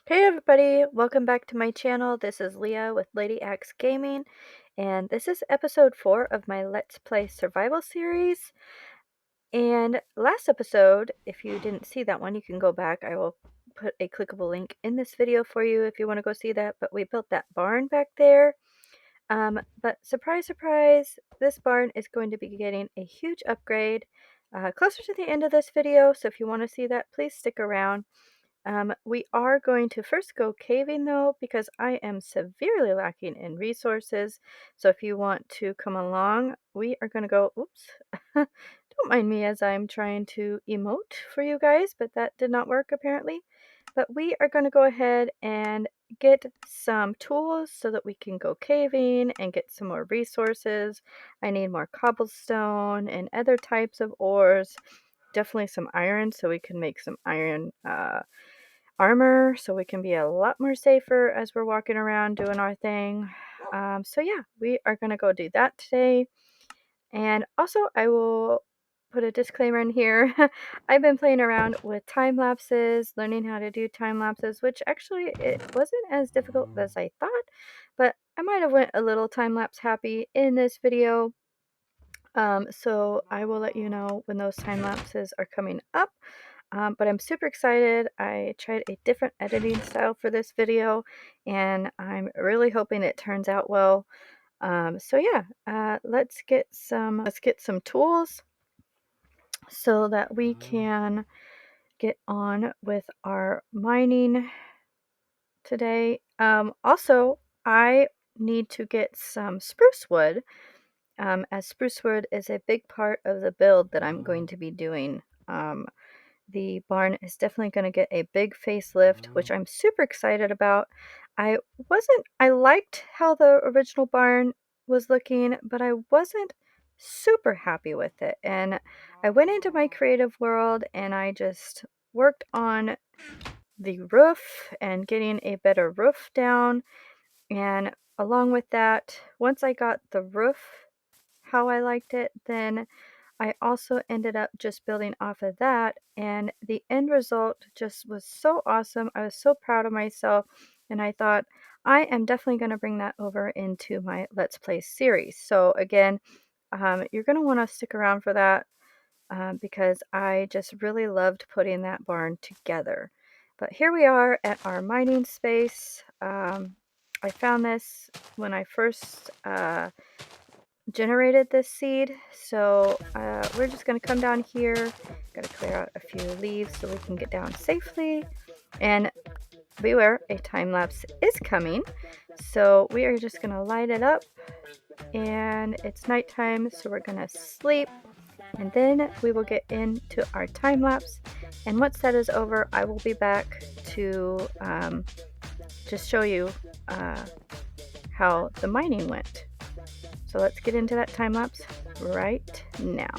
Hey everybody, welcome back to my channel. This is Leah with Lady Axe Gaming, and this is episode 4 of my Let's Play Survival series. And last episode, if you didn't see that one, you can go back. I will put a clickable link in this video for you if you want to go see that. But we built that barn back there. But surprise, surprise, this barn is going to be getting a huge upgrade closer to the end of this video. So if you want to see that, please stick around. We are going to first go caving though, because I am severely lacking in resources. So if you want to come along, we are going to go, oops, don't mind me as I'm trying to emote for you guys, but that did not work apparently. But we are going to go ahead and get some tools so that we can go caving and get some more resources. I need more cobblestone and other types of ores. Definitely some iron so we can make some iron armor so we can be a lot more safer as we're walking around doing our thing. So yeah, we are going to go do that today. And also I will put a disclaimer in here. I've been playing around with time lapses, learning how to do time lapses, which actually it wasn't as difficult as I thought, but I might have went a little time lapse happy in this video. So I will let you know when those time lapses are coming up. But I'm super excited. I tried a different editing style for this video, and I'm really hoping it turns out well. So yeah, let's get some tools so that we can get on with our mining today. Also, I need to get some spruce wood, as spruce wood is a big part of the build that I'm going to be doing. The barn is definitely going to get a big facelift, which I'm super excited about. I liked how the original barn was looking, but I wasn't super happy with it. And I went into my creative world and I just worked on the roof and getting a better roof down. And along with that, once I got the roof how I liked it, then I also ended up just building off of that, and the end result just was so awesome. I was so proud of myself, and I thought I am definitely going to bring that over into my Let's Play series. So again, you're going to want to stick around for that because I just really loved putting that barn together. But here we are at our mining space. I found this when I first generated this seed, so we're just going to come down here. Got to clear out a few leaves so we can get down safely, and beware, a time lapse is coming, so we are just going to light it up. And it's nighttime, so we're going to sleep, and then we will get into our time lapse. And once that is over, I will be back to just show you how the mining went. So let's get into that time lapse right now.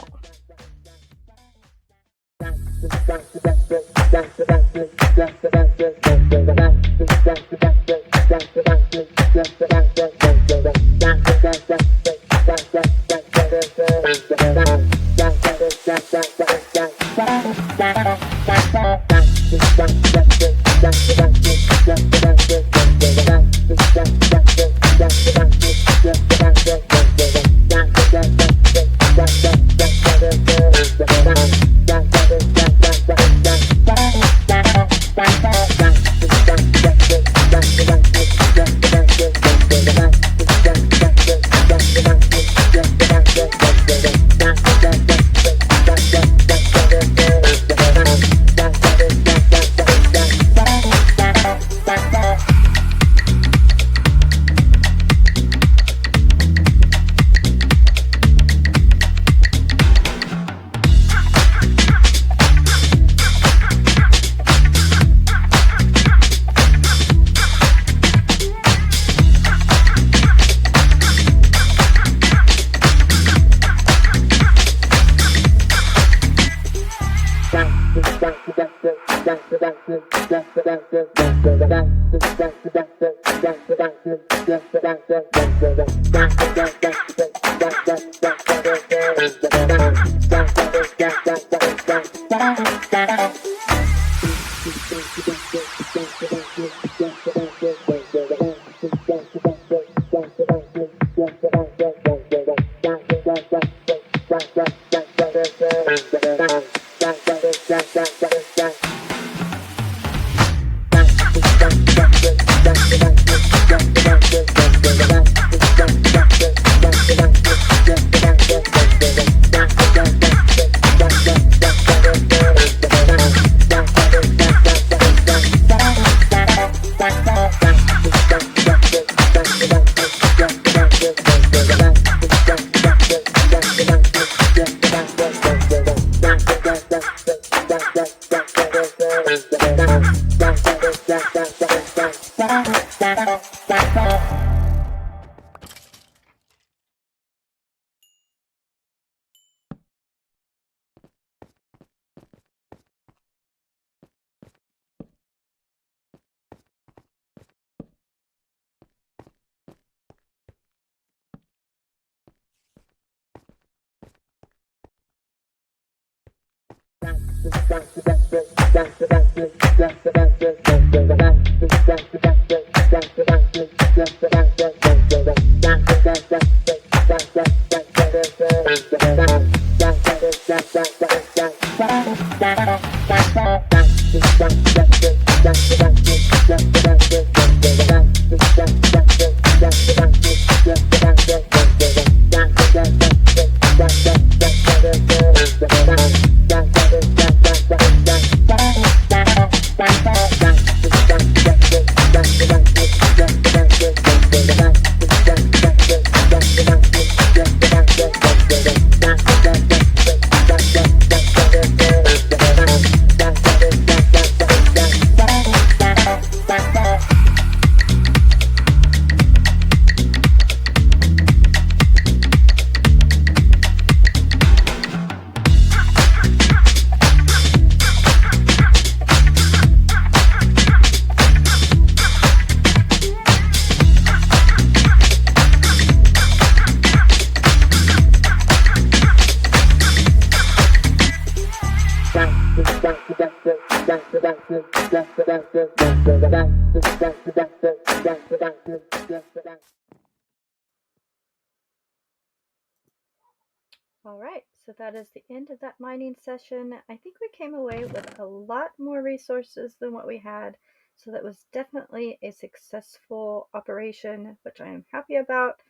Alright, so that is the end of that mining session. I think we came away with a lot more resources than what we had, so that was definitely a successful operation, which I am happy about.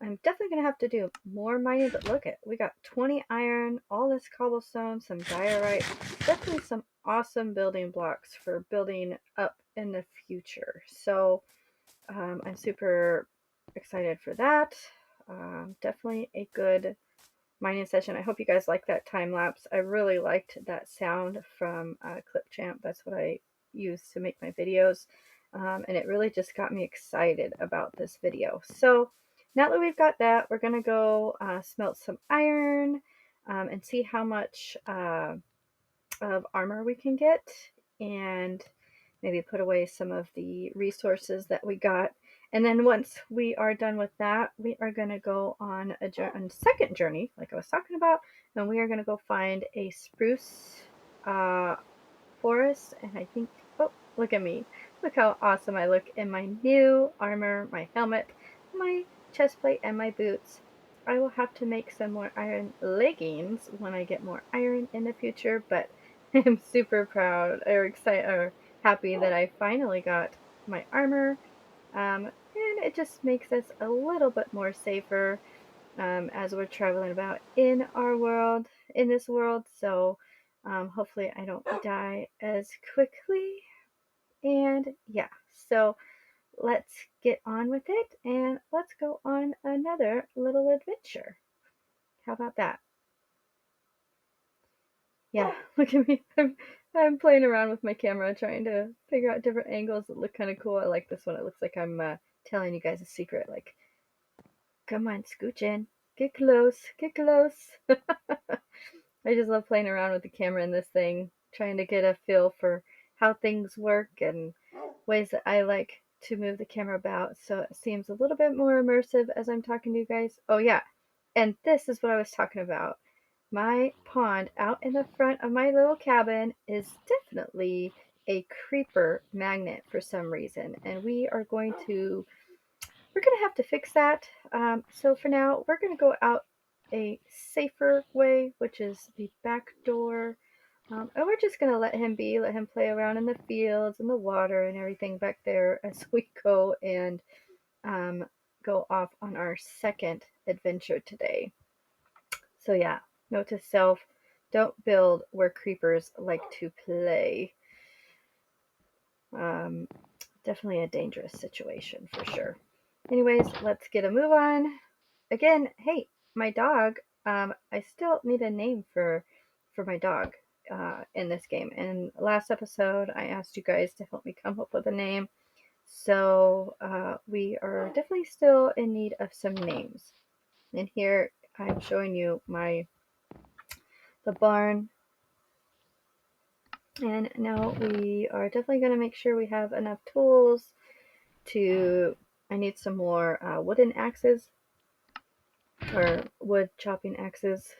I'm definitely going to have to do more mining, but look at, we got 20 iron, all this cobblestone, some diorite, definitely some awesome building blocks for building up in the future. So I'm super excited for that. Definitely a good mining session. I hope you guys like that time lapse. I really liked that sound from Clipchamp. That's what I use to make my videos. And it really just got me excited about this video. So now that we've got that, we're going to go smelt some iron and see how much of armor we can get, and maybe put away some of the resources that we got. And then once we are done with that, we are going to go on a second journey, like I was talking about, and we are going to go find a spruce uh, forest. And I think, oh, look at me. Look how awesome I look in my new armor, my helmet, my chest plate, and my boots. I will have to make some more iron leggings when I get more iron in the future, but I'm super proud or excited or happy that I finally got my armor. And it just makes us a little bit more safer as we're traveling about in our world, in this world. So hopefully I don't die as quickly. And yeah, so let's get on with it and let's go on another little adventure. How about that? Yeah, look at me. I'm playing around with my camera trying to figure out different angles that look kind of cool. I like this one. It looks like I'm telling you guys a secret. Like, come on, scooch in. Get close. Get close. I just love playing around with the camera in this thing, trying to get a feel for how things work and ways that I like to move the camera about so it seems a little bit more immersive as I'm talking to you guys. Oh, yeah. And this is what I was talking about. My pond out in the front of my little cabin is definitely a creeper magnet for some reason. And we're going to have to fix that. So for now, we're going to go out a safer way, which is the back door. And we're just going to let him be, let him play around in the fields and the water and everything back there as we go and um, go off on our second adventure today. So yeah, note to self, don't build where creepers like to play. Um, Definitely a dangerous situation for sure. Anyways, let's get a move on. Again, hey, my dog. I still need a name for my dog. in this game. And last episode, I asked you guys to help me come up with a name. So we are definitely still in need of some names. And here I'm showing you the barn. And now we are definitely going to make sure we have enough tools to, I need some more wooden axes, or wood chopping axes,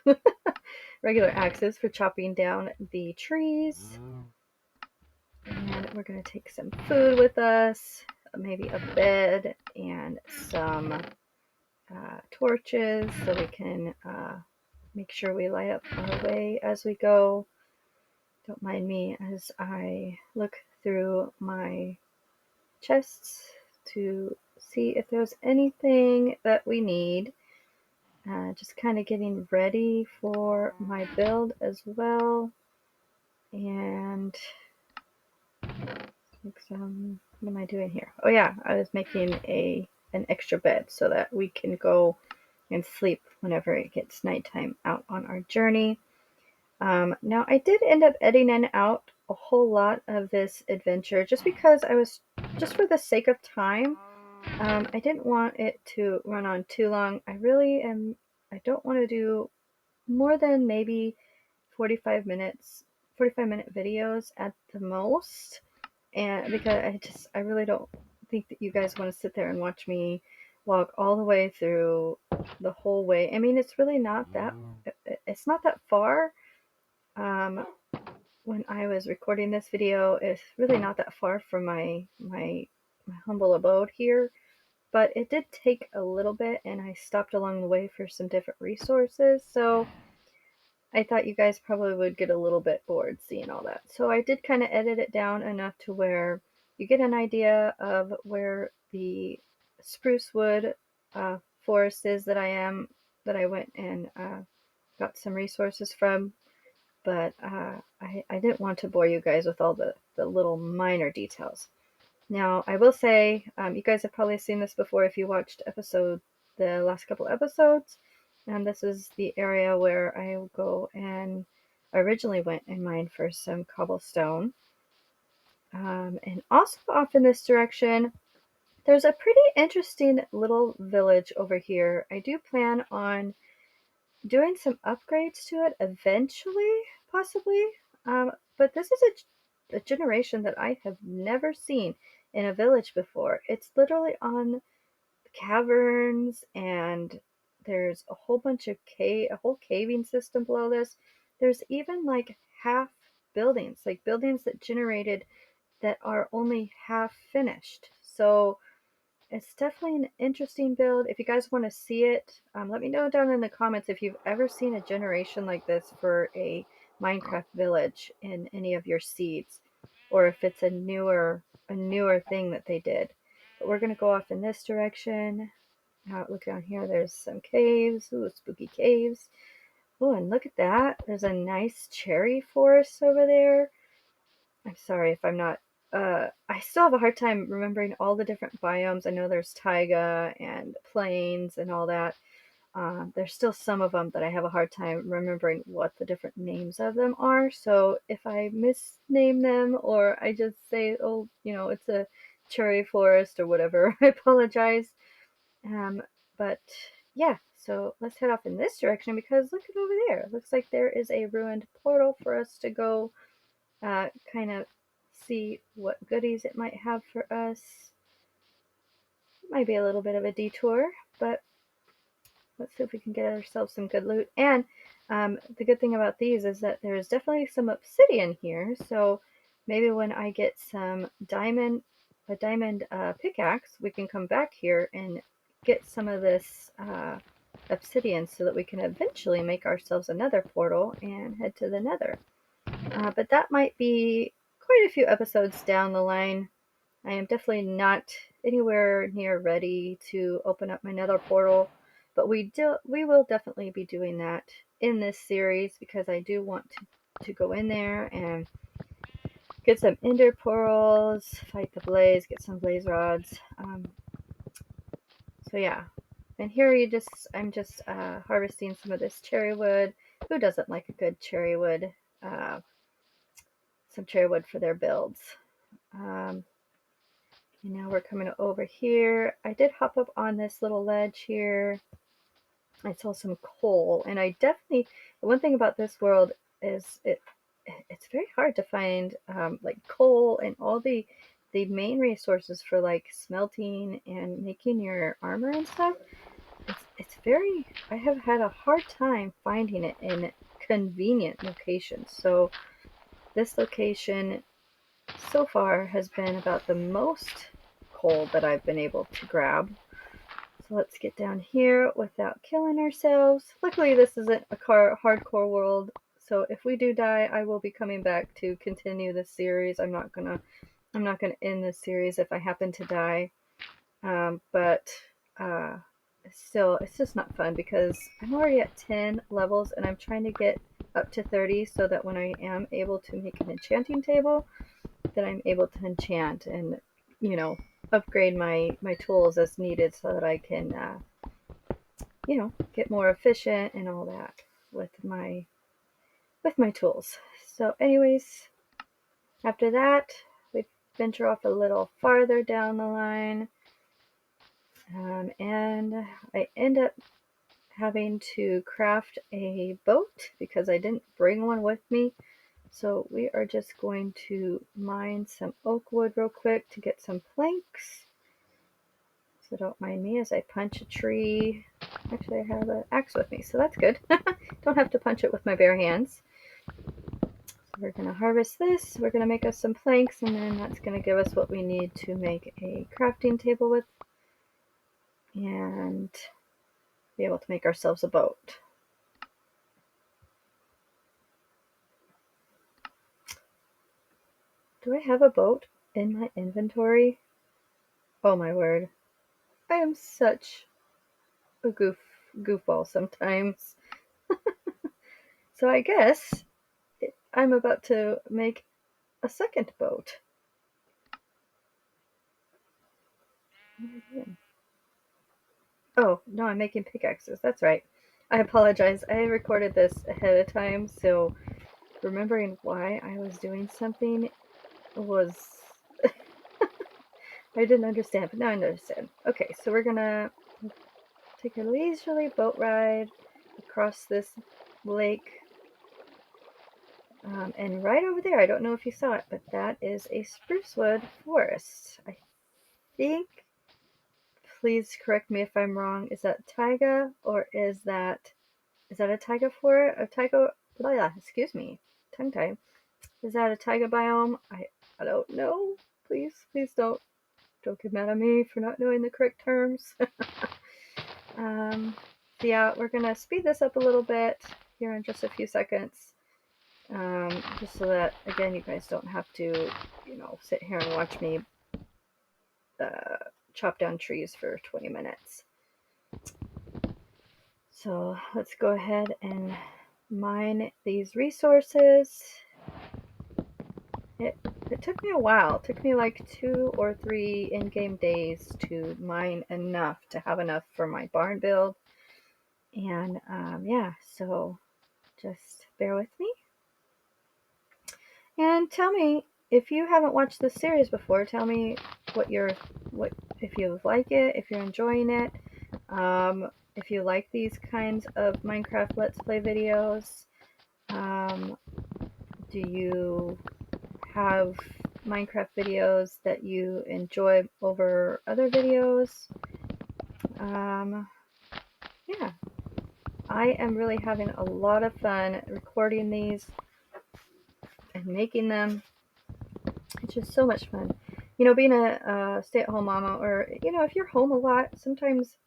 regular axes for chopping down the trees. And we're going to take some food with us, maybe a bed and some torches so we can make sure we light up our way as we go. Don't mind me as I look through my chests to see if there's anything that we need. Just kind of getting ready for my build as well. And what am I doing here? Oh yeah, I was making an extra bed so that we can go and sleep whenever it gets nighttime out on our journey. Now I did end up editing out a whole lot of this adventure just because just for the sake of time. I didn't want it to run on too long. I don't want to do more than maybe 45 minute videos at the most. And because I really don't think that you guys want to sit there and watch me walk all the way through the whole way. I mean, it's really it's not that far. Um, when I was recording this video, it's really not that far from my humble abode here, but it did take a little bit, and I stopped along the way for some different resources. So I thought you guys probably would get a little bit bored seeing all that. So I did kind of edit it down enough to where you get an idea of where the spruce wood forest is that I went and got some resources from. But I didn't want to bore you guys with all the little minor details. Now, I will say, you guys have probably seen this before if you watched the last couple episodes. And this is the area where I go and originally went and mined for some cobblestone. And also off in this direction, there's a pretty interesting little village over here. I do plan on doing some upgrades to it eventually, possibly. But this is a generation that I have never seen in a village before. It's literally on caverns, and there's a whole bunch of a whole caving system below this. There's even like half buildings, like buildings that generated that are only half finished. So it's definitely an interesting build. If you guys want to see it, let me know down in the comments if you've ever seen a generation like this for a Minecraft village in any of your seeds, or if it's a newer thing that they did. But we're gonna go off in this direction. Look down here. There's some caves. Ooh, spooky caves. Oh, and look at that. There's a nice cherry forest over there. I'm sorry if I'm not. I still have a hard time remembering all the different biomes. I know there's taiga and plains and all that. There's still some of them that I have a hard time remembering what the different names of them are. So if I misname them or I just say, oh, it's a cherry forest or whatever, I apologize. Um, but yeah, so let's head off in this direction because look at over there. It looks like there is a ruined portal for us to go kind of see what goodies it might have for us. It might be a little bit of a detour, but let's see if we can get ourselves some good loot. And the good thing about these is that there's definitely some obsidian here, so maybe when I get a diamond pickaxe, we can come back here and get some of this obsidian so that we can eventually make ourselves another portal and head to the nether. But that might be quite a few episodes down the line. I am definitely not anywhere near ready to open up my nether portal, but we will definitely be doing that in this series because I do want to go in there and get some ender pearls, fight the blaze, get some blaze rods. So yeah, and here I'm just harvesting some of this cherry wood. Who doesn't like a good cherry wood some cherry wood for their builds. And now we're coming over here. I did hop up on this little ledge here. I saw some coal, and I definitely, the one thing about this world is it's very hard to find like coal and all the main resources for like smelting and making your armor and stuff. It's very, I have had a hard time finding it in convenient locations. So this location so far has been about the most coal that I've been able to grab. So let's get down here without killing ourselves. Luckily this isn't a hardcore world, so if we do die, I will be coming back to continue this series. I'm not gonna end this series if I happen to die. But still, it's just not fun because I'm already at 10 levels and I'm trying to get up to 30 so that when I am able to make an enchanting table, that I'm able to enchant and, you know, upgrade my tools as needed so that I can, you know, get more efficient and all that with my tools. So anyways, after that, we venture off a little farther down the line. And I end up having to craft a boat because I didn't bring one with me. So we are just going to mine some oak wood real quick to get some planks. So don't mind me as I punch a tree. Actually, I have an axe with me, so that's good. Don't have to punch it with my bare hands. So we're going to harvest this. We're going to make us some planks, and then that's going to give us what we need to make a crafting table with. And be able to make ourselves a boat. Do I have a boat in my inventory? Oh my word. I am such a goofball sometimes. So I guess I'm about to make a second boat. Oh, no, I'm making pickaxes. That's right. I apologize. I recorded this ahead of time, so remembering why I was doing something was... I didn't understand, but now I understand. Okay, so we're gonna take a leisurely boat ride across this lake. And right over there, I don't know if you saw it, but that is a spruce wood forest. I think, please correct me if I'm wrong, is that taiga or is that a taiga forest? A taiga, excuse me, tongue tie. Is that a taiga biome? I don't know. Please don't get mad at me for not knowing the correct terms. So yeah, we're gonna speed this up a little bit here in just a few seconds. Just so that, again, you guys don't have to, you know, sit here and watch me chop down trees for 20 minutes. So let's go ahead and mine these resources. It took me a while. It took me like 2 or 3 in-game days to mine enough to have enough for my barn build. And yeah, so just bear with me. And tell me, if you haven't watched this series before, tell me if you like it, if you're enjoying it, if you like these kinds of Minecraft Let's Play videos. Do you have Minecraft videos that you enjoy over other videos? Yeah, I am really having a lot of fun recording these and making them. It's just so much fun. You know, being a stay-at-home mama, or, you know, if you're home a lot, sometimes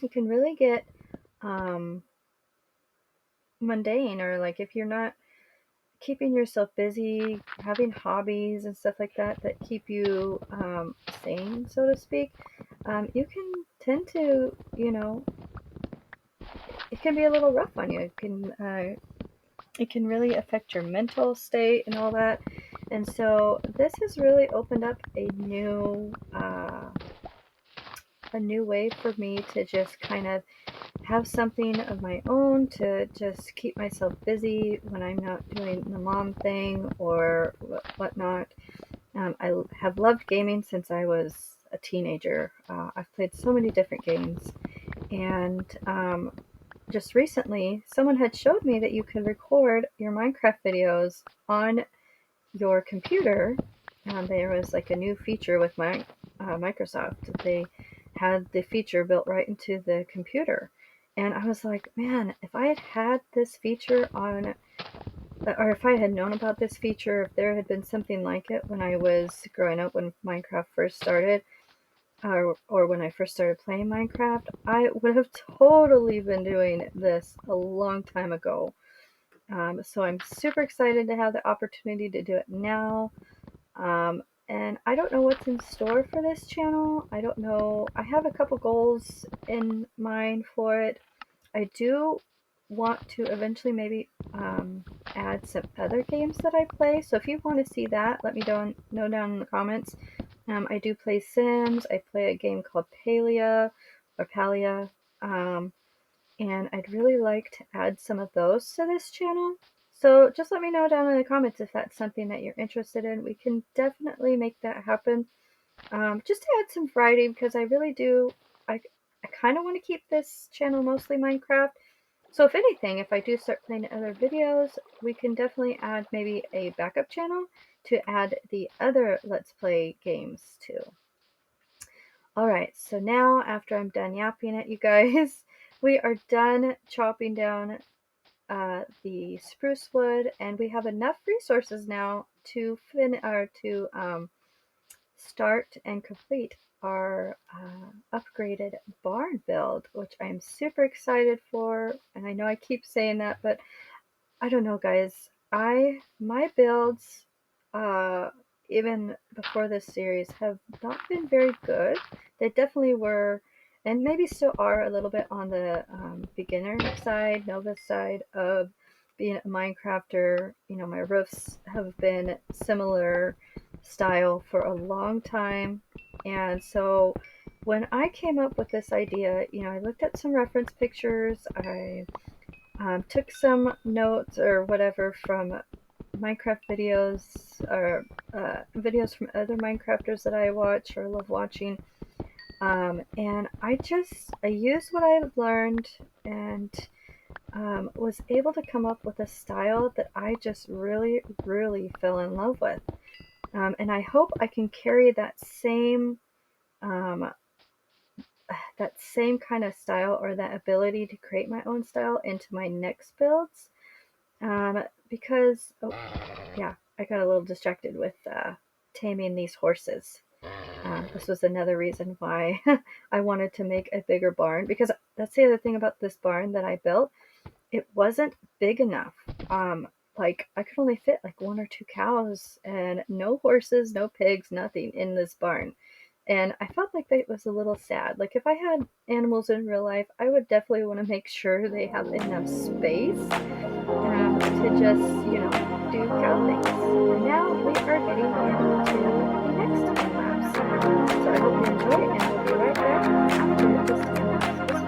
you can really get mundane, or like if you're not keeping yourself busy, having hobbies and stuff like that that keep you sane, so to speak, you can tend to, you know, it can be a little rough on you. It can really affect your mental state and all that. And so this has really opened up a new a new way for me to just kind of have something of my own to just keep myself busy when I'm not doing the mom thing or whatnot. I have loved gaming since I was a teenager. I've played so many different games, and just recently, someone had showed me that you could record your Minecraft videos on your computer. There was like a new feature with Microsoft. They had the feature built right into the computer. And I was like, man, if I had had this feature on, or if I had known about this feature, if there had been something like it when I was growing up, when Minecraft first started, or when I first started playing Minecraft, I would have totally been doing this a long time ago. So I'm super excited to have the opportunity to do it now. And I don't know what's in store for this channel. I don't know. I have a couple goals in mind for it. I do want to eventually maybe add some other games that I play. So if you want to see that, let me know down in the comments. I do play Sims. I play a game called Palia. Um, and I'd really like to add some of those to this channel. So just let me know down in the comments if that's something that you're interested in. We can definitely make that happen. Just to add some variety, because I really do, I kind of want to keep this channel mostly Minecraft. So if anything, if I do start playing other videos, we can definitely add maybe a backup channel to add the other Let's Play games to. Alright, so now after I'm done yapping at you guys, we are done chopping down the spruce wood, and we have enough resources now to start and complete our upgraded barn build, which I'm super excited for. And I know I keep saying that, but I don't know, guys. My builds, even before this series, have not been very good. They definitely were, and maybe still are, a little bit on the beginner side, novice side of being a Minecrafter. You know, my roofs have been similar style for a long time, and so when I came up with this idea, you know, I looked at some reference pictures. I took some notes or whatever from Minecraft videos, or videos from other Minecrafters that I watch or love watching. And I used what I learned, and was able to come up with a style that I just really, really fell in love with. And I hope I can carry um, that same kind of style, or that ability to create my own style, into my next builds. Because, oh, yeah, I got a little distracted with taming these horses. This was another reason why I wanted to make a bigger barn, because that's the other thing about this barn that I built. It wasn't big enough. Like, I could only fit like 1 or 2 cows, and no horses, no pigs, nothing in this barn. And I felt like that was a little sad. Like, if I had animals in real life, I would definitely want to make sure they have enough space to just, you know, do cow things. And now we are getting into the next time lapse. So I hope you enjoy it, and we'll be right back after this time lapse is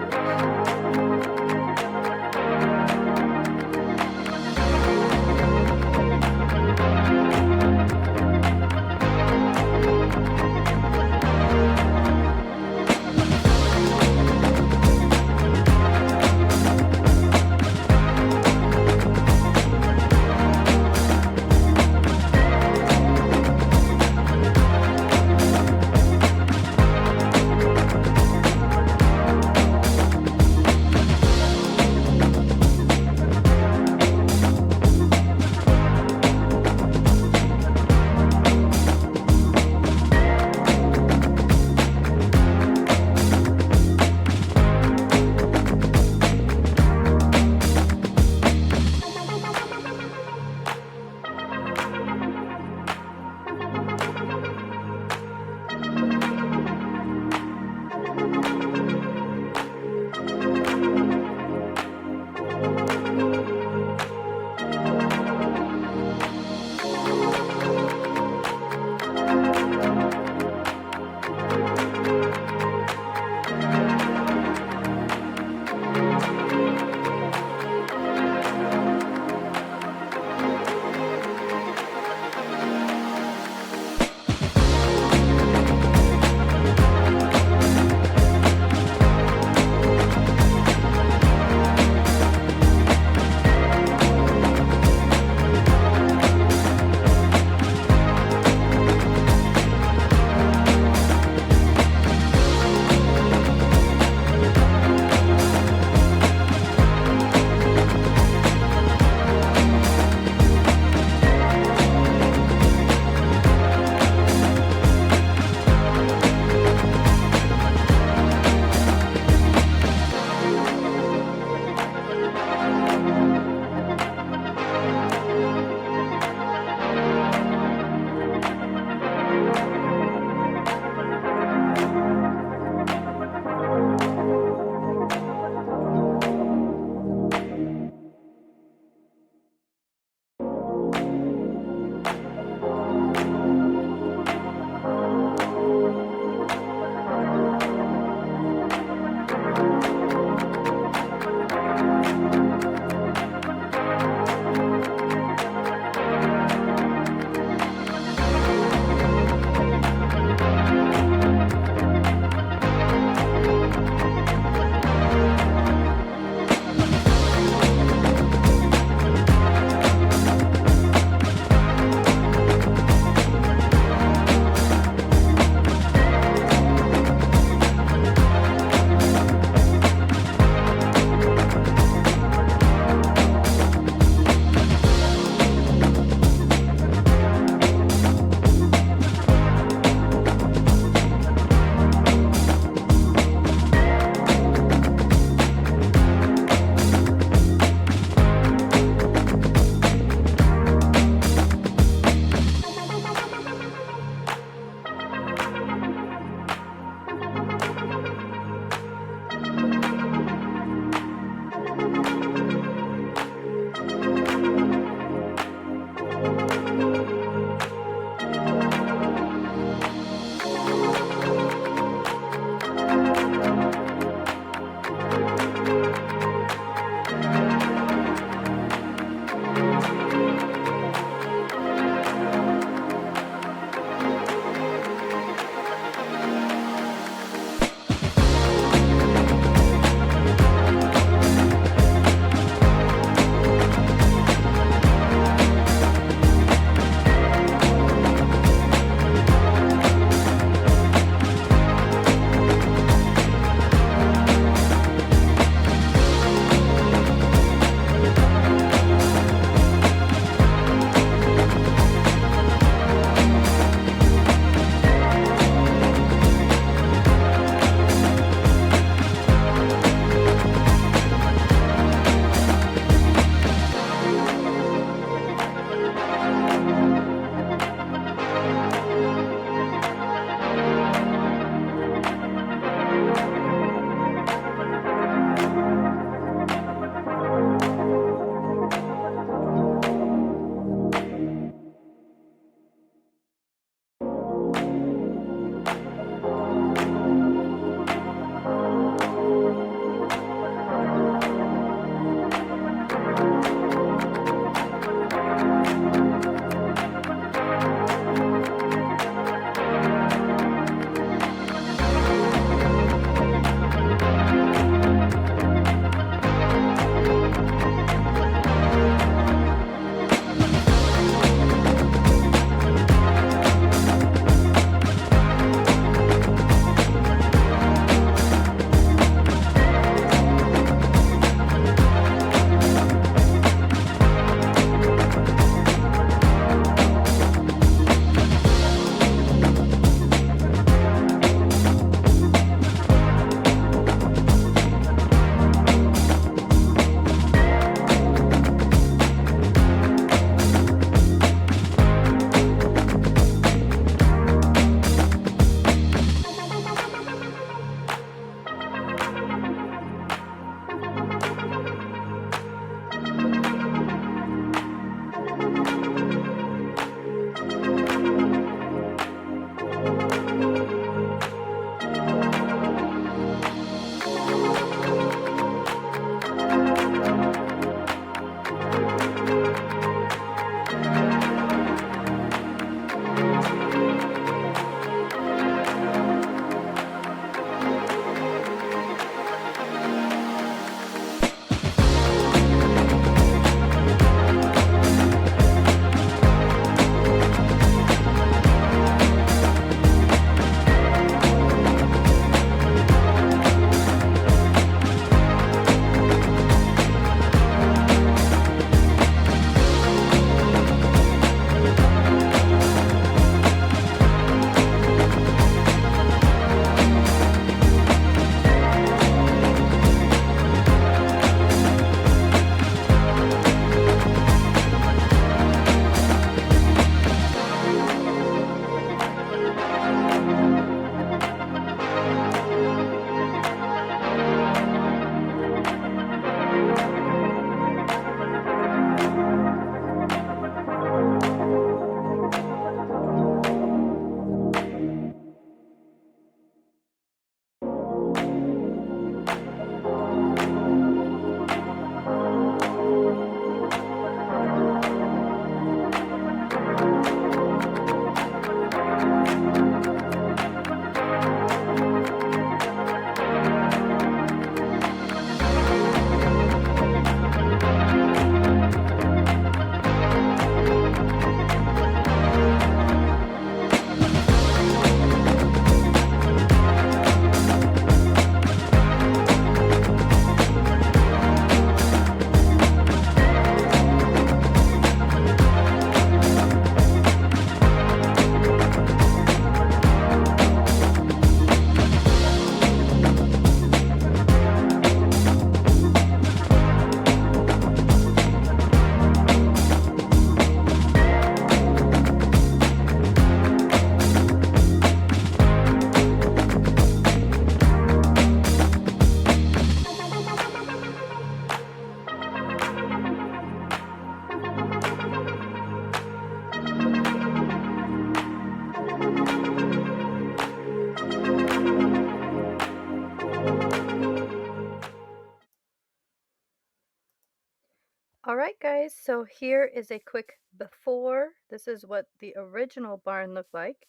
Alright guys, so here is a quick before. This is what the original barn looked like.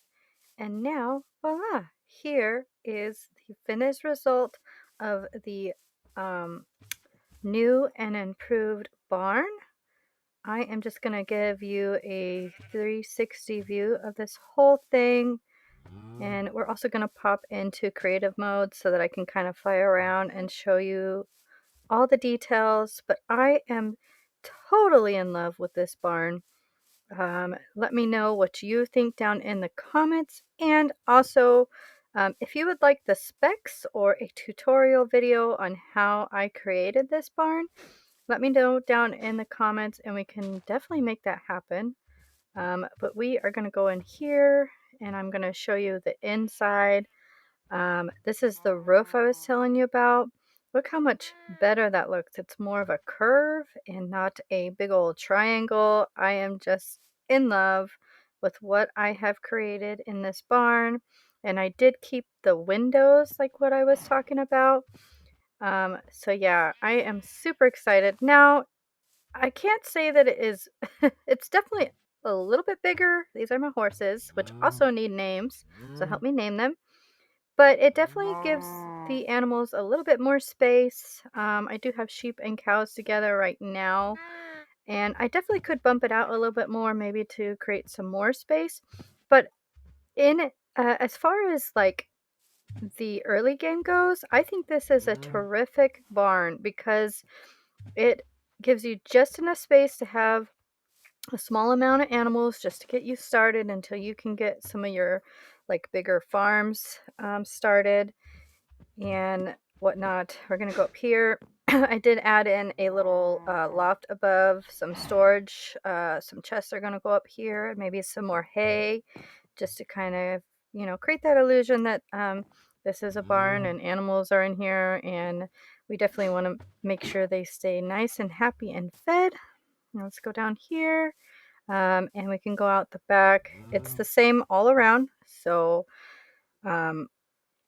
And now, voila, here is the finished result of the um, new and improved barn. I am just going to give you a 360 view of this whole thing. And we're also going to pop into creative mode so that I can kind of fly around and show you all the details. But I am totally in love with this barn. Let me know what you think down in the comments. And also, if you would like the specs or a tutorial video on how I created this barn, let me know down in the comments and we can definitely make that happen. But we are going to go in here and I'm going to show you the inside. This is the roof I was telling you about. Look how much better that looks. It's more of a curve and not a big old triangle. I am just in love with what I have created in this barn. And I did keep the windows like what I was talking about. So yeah, I am super excited. Now, I can't say that it is, it's definitely a little bit bigger. These are my horses, which also need names. So help me name them. But it definitely gives the animals a little bit more space. I do have sheep and cows together right now, and I definitely could bump it out a little bit more, maybe to create some more space. But in as far as like the early game goes, I think this is a terrific barn because it gives you just enough space to have a small amount of animals just to get you started until you can get some of your like bigger farms started and whatnot. We're gonna go up here. I did add in a little loft above, some storage, some chests are gonna go up here, maybe some more hay, just to kind of, create that illusion that this is a barn and animals are in here, and we definitely want to make sure they stay nice and happy and fed. Now let's go down here. And we can go out the back. It's the same all around, so um,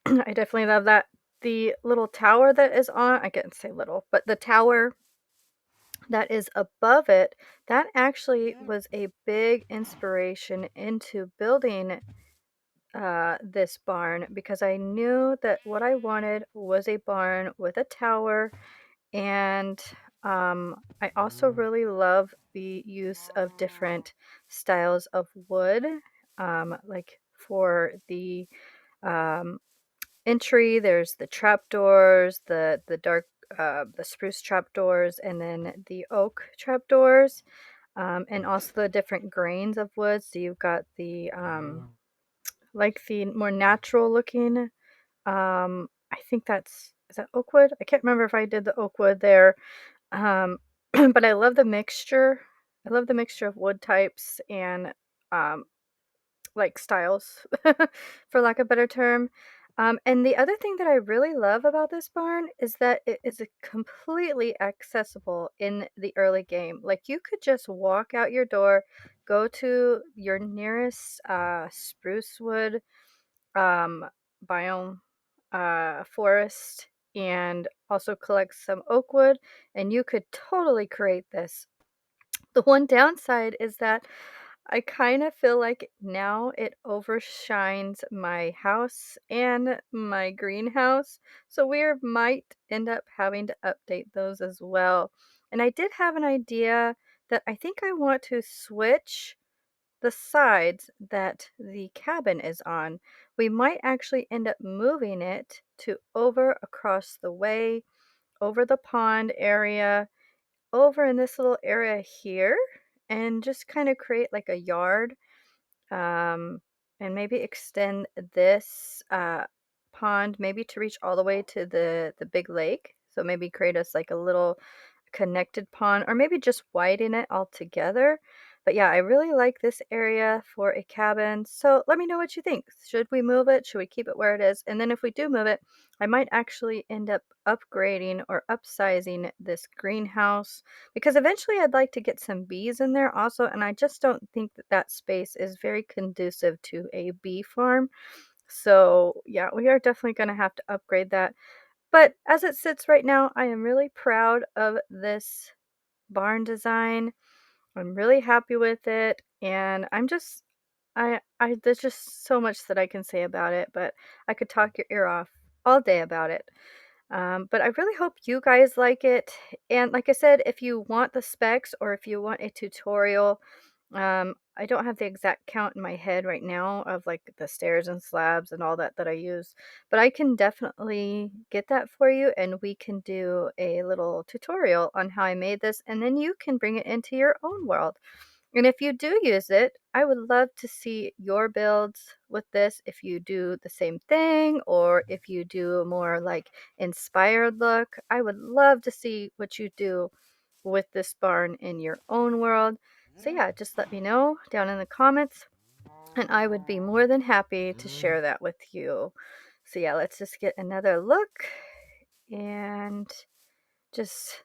I definitely love that. The little tower that is on, I can't say little, but the tower that is above it, that actually was a big inspiration into building this barn, because I knew that what I wanted was a barn with a tower. And I also really love the use of different styles of wood, like for the um, entry, there's the trapdoors, the dark, the spruce trapdoors, and then the oak trapdoors, and also the different grains of wood. So you've got the like the more natural looking. I think that's, is that oak wood? I can't remember if I did the oak wood there. But I love the mixture. I love the mixture of wood types and um, like styles, for lack of a better term. And the other thing that I really love about this barn is that it is completely accessible in the early game. Like you could just walk out your door, go to your nearest spruce wood um, biome forest, and also collect some oak wood, and you could totally create this. The one downside is that I kind of feel like now it overshines my house and my greenhouse, so we might end up having to update those as well. And I did have an idea that I think I want to switch the sides that the cabin is on. We might actually end up moving it to over across the way, over the pond area, over in this little area here, and just kind of create like a yard, um, and maybe extend this pond maybe to reach all the way to the big lake. So maybe create us like a little connected pond, or maybe just widen it altogether. But yeah, I really like this area for a cabin. So let me know what you think. Should we move it? Should we keep it where it is? And then if we do move it, I might actually end up upgrading or upsizing this greenhouse, because eventually I'd like to get some bees in there also. And I just don't think that that space is very conducive to a bee farm. So yeah, we are definitely going to have to upgrade that. But as it sits right now, I am really proud of this barn design. I'm really happy with it, and there's just so much that I can say about it, but I could talk your ear off all day about it. But I really hope you guys like it. And like I said, if you want the specs or if you want a tutorial, I don't have the exact count in my head right now of like the stairs and slabs and all that I use, but I can definitely get that for you, and we can do a little tutorial on how I made this, and then you can bring it into your own world. And if you do use it, I would love to see your builds with this. If you do the same thing, or if you do a more like inspired look, I would love to see what you do with this barn in your own world. So yeah, just let me know down in the comments, and I would be more than happy to share that with you. So yeah, let's just get another look and just,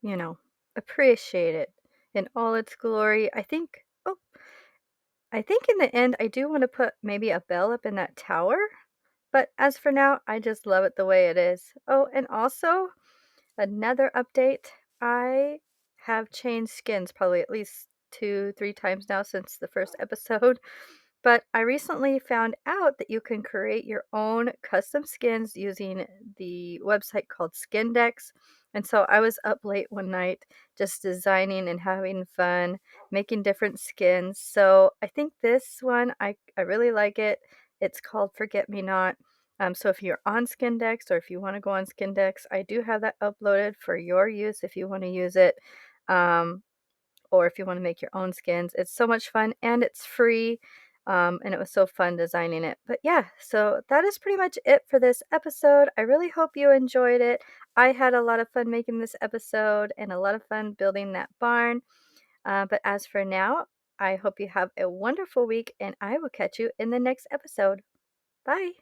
you know, appreciate it in all its glory. I think in the end I do want to put maybe a bell up in that tower, but as for now, I just love it the way it is. Oh, and also another update, I have changed skins probably at least 2, 3 times now since the first episode. But I recently found out that you can create your own custom skins using the website called Skindex. And so I was up late one night just designing and having fun, making different skins. So I think this one, I really like it. It's called Forget Me Not. So if you're on Skindex, or if you want to go on Skindex, I do have that uploaded for your use if you want to use it. Um, or if you want to make your own skins. It's so much fun, and it's free. And it was so fun designing it. But yeah, so that is pretty much it for this episode. I really hope you enjoyed it. I had a lot of fun making this episode and a lot of fun building that barn. But as for now, I hope you have a wonderful week, and I will catch you in the next episode. Bye.